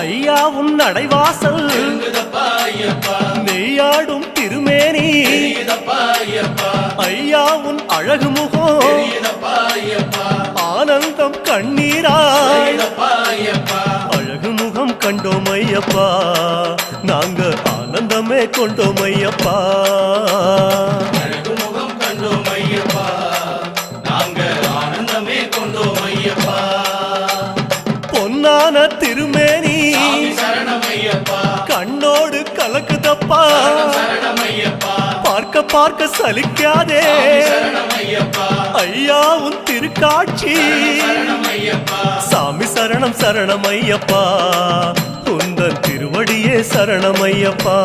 ஐயா உன் நடைவாசல் நெய்யாடும் திருமேனி ஐயா உன் அழகு முகம் ஆனந்தம் கண்ணீராய் அழகு முகம் கண்டோம் ஐயப்பா நாங்க ஆனந்தமே கொண்டோம் ஐயப்பா பொன்னான திருமேனி கண்ணோடு கலக்குதப்பா பார்க்க பார்க்க சலிக்காதே ஐயா உன் திருக்காட்சி சாமி சரணம் சரணம் ஐயப்பா உந்தன் திருவடியே சரணம் ஐயப்பா